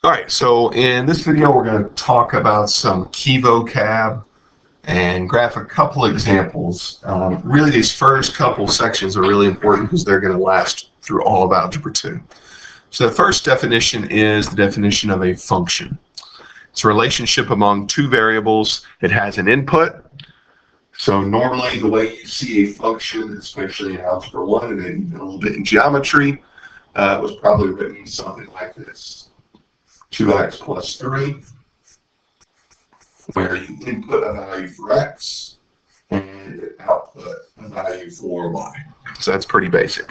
All right, so in this video, we're going to talk about some key vocab and graph a couple examples. Really, these first couple sections are really important because they're going to last through all of Algebra 2. So the first definition is the definition of a function. It's a relationship among two variables. It has an input. So normally the way you see a function, especially in Algebra 1 and then even a little bit in geometry, was probably written something like this. 2x plus 3, where you input a value for x and output a value for y. So that's pretty basic.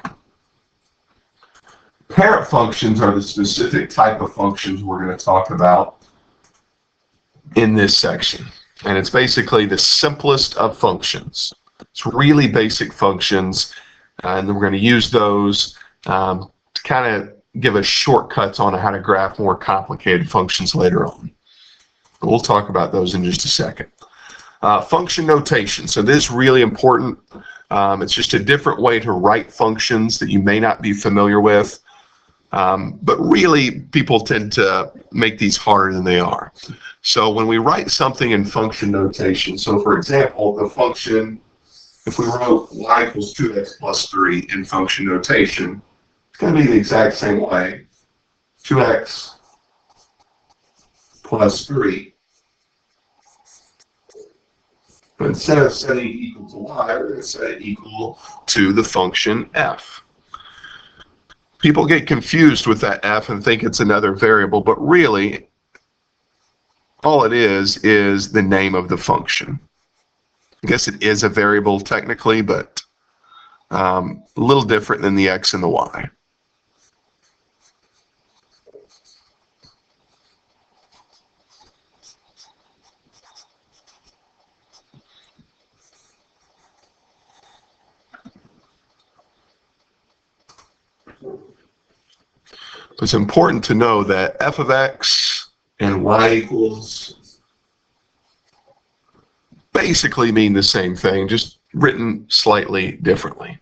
Parent functions are the specific type of functions we're going to talk about in this section. And it's basically the simplest of functions. It's really basic functions, and we're going to use those to kind of give us shortcuts on how to graph more complicated functions later on. But we'll talk about those in just a second. Function notation. So this is really important. It's just a different way to write functions that you may not be familiar with. But really, people tend to make these harder than they are. So when we write something in function notation, so for example, the function, if we wrote y equals 2x plus 3 in function notation, it's going to be the exact same way. 2x plus 3. But instead of setting it equal to y, we're going to set it equal to the function f. People get confused with that f and think it's another variable, but really, all it is the name of the function. I guess it is a variable technically, but a little different than the x and the y. It's important to know that f of x and y equals basically mean the same thing, just written slightly differently.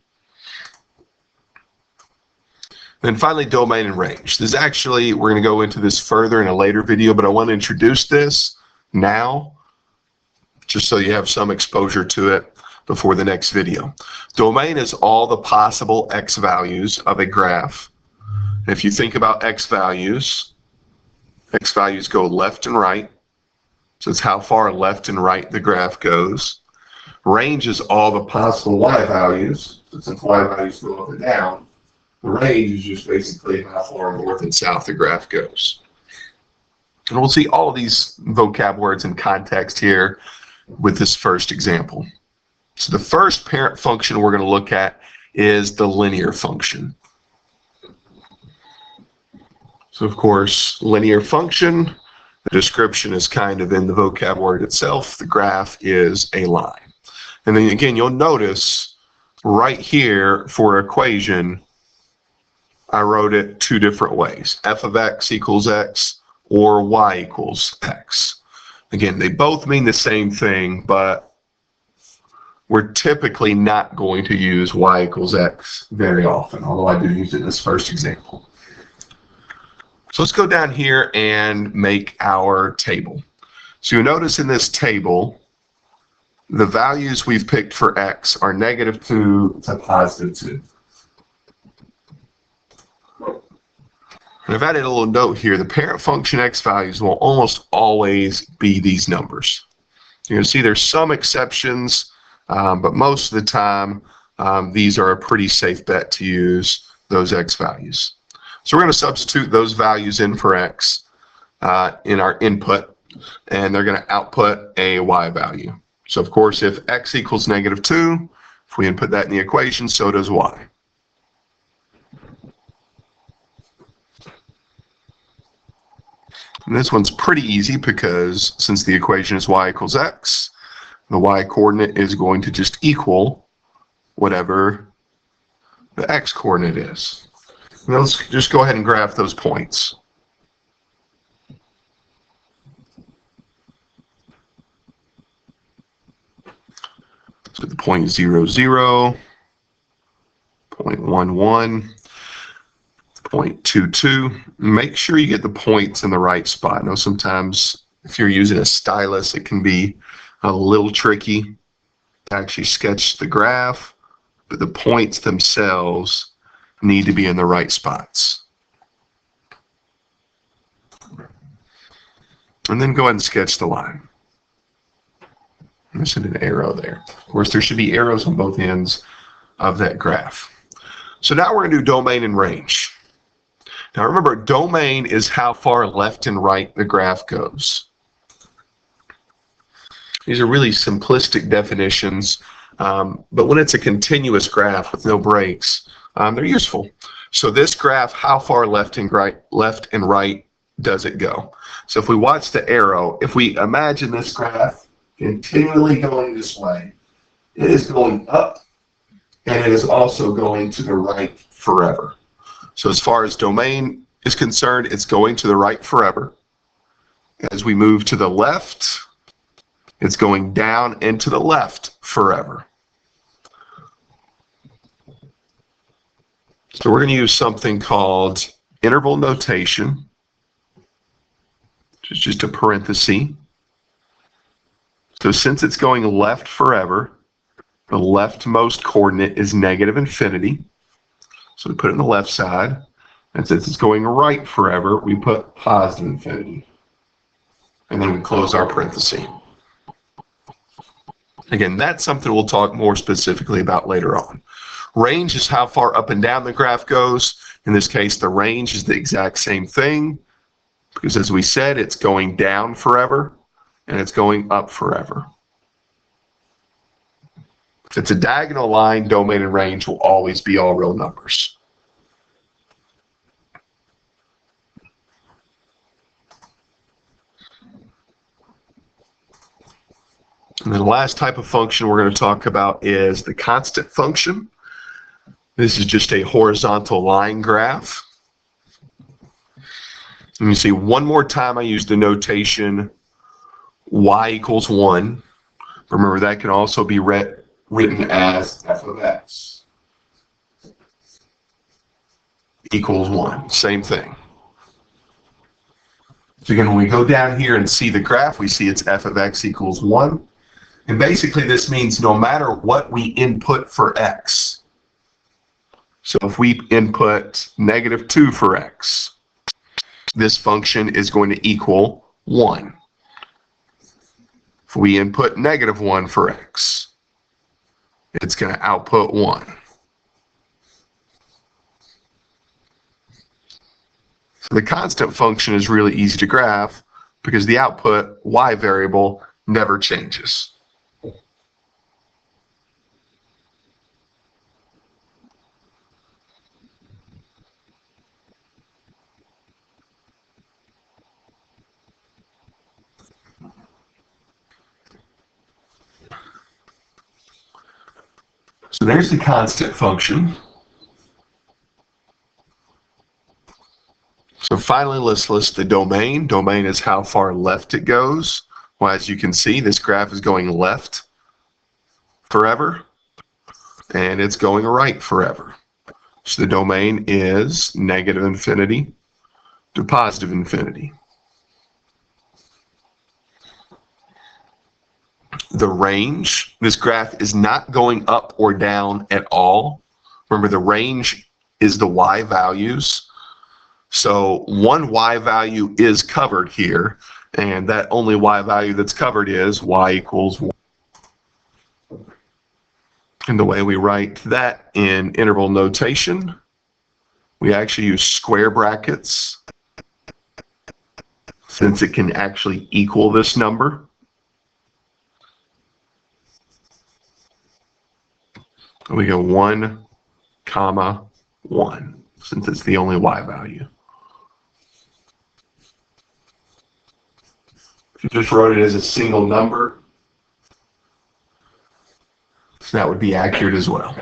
Then finally, domain and range. This is actually, we're going to go into this further in a later video, but I want to introduce this now, just so you have some exposure to it before the next video. Domain is all the possible x values of a graph. If you think about x values go left and right. So it's how far left and right the graph goes. Range is all the possible y values. So since y values go up and down, the range is just basically how far north and south the graph goes. And we'll see all of these vocab words in context here with this first example. So the first parent function we're going to look at is the linear function. So of course, linear function, the description is kind of in the vocab word itself. The graph is a line. And then again, you'll notice right here for equation, I wrote it two different ways. F of x equals x or y equals x. Again, they both mean the same thing, but we're typically not going to use y equals x very often, although I do use it in this first example. So let's go down here and make our table. So you'll notice in this table, the values we've picked for x are -2 to +2. And I've added a little note here. The parent function x values will almost always be these numbers. You're going to see there's some exceptions, but most of the time, these are a pretty safe bet to use those x values. So we're going to substitute those values in for x in our input, and they're going to output a y value. So of course, if x equals -2, if we input that in the equation, so does y. And this one's pretty easy because since the equation is y equals x, the y coordinate is going to just equal whatever the x coordinate is. Now let's just go ahead and graph those points. So the point 0, 0, point 1, 1, 0.22. Make sure you get the points in the right spot. I know sometimes if you're using a stylus, it can be a little tricky to actually sketch the graph, but the points themselves need to be in the right spots. And then go ahead and sketch the line. I'm missing an arrow there. Of course, there should be arrows on both ends of that graph. So now we're going to do domain and range. Now remember, domain is how far left and right the graph goes. These are really simplistic definitions, but when it's a continuous graph with no breaks, they're useful. So this graph, how far left and right does it go? So if we watch the arrow, if we imagine this graph continually going this way, it is going up and it is also going to the right forever. So as far as domain is concerned, it's going to the right forever. As we move to the left, it's going down and to the left forever. So we're going to use something called interval notation, which is just a parenthesis. So since it's going left forever, the leftmost coordinate is negative infinity. So we put it on the left side. And since it's going right forever, we put positive infinity. And then we close our parenthesis. Again, that's something we'll talk more specifically about later on. Range is how far up and down the graph goes. In this case, the range is the exact same thing, because as we said, it's going down forever and it's going up forever. If it's a diagonal line, domain and range will always be all real numbers. And then the last type of function we're going to talk about is the constant function. This is just a horizontal line graph. And you see one more time I use the notation y equals 1. Remember, that can also be written as f of x equals 1. Same thing. So again, when we go down here and see the graph, we see it's f of x equals 1. And basically this means no matter what we input for x. So if we input -2 for x, this function is going to equal 1. If we input -1 for x, it's going to output 1. So the constant function is really easy to graph because the output y variable never changes. So there's the constant function. So finally, let's list the domain. Domain is how far left it goes. Well, as you can see, this graph is going left forever, and it's going right forever. So the domain is -infinity to positive infinity. The range, this graph is not going up or down at all. Remember, the range is the y values. So one y value is covered here, and that only y value that's covered is y equals 1. And the way we write that in interval notation, we actually use square brackets since it can actually equal this number. We go 1, 1, since it's the only y value. If you just wrote it as a single number, that would be accurate as well.